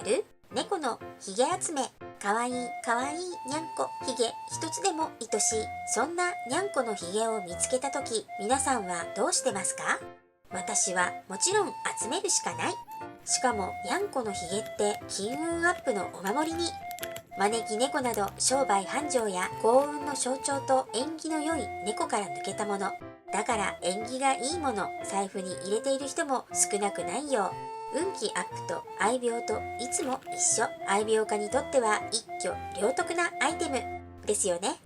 ある猫のひげ集め。かわいいかわいいにゃんこひげ一つでも愛しい。そんなにゃんこのひげを見つけたとき、皆さんはどうしてますか？私はもちろん集めるしかない。しかもにゃんこのひげって金運アップのお守りに。招き猫など商売繁盛や幸運の象徴と縁起の良い猫から抜けたもの。だから縁起がいいもの、財布に入れている人も少なくないよ。運気アップと愛病といつも一緒。愛病家にとっては一挙両得なアイテムですよね。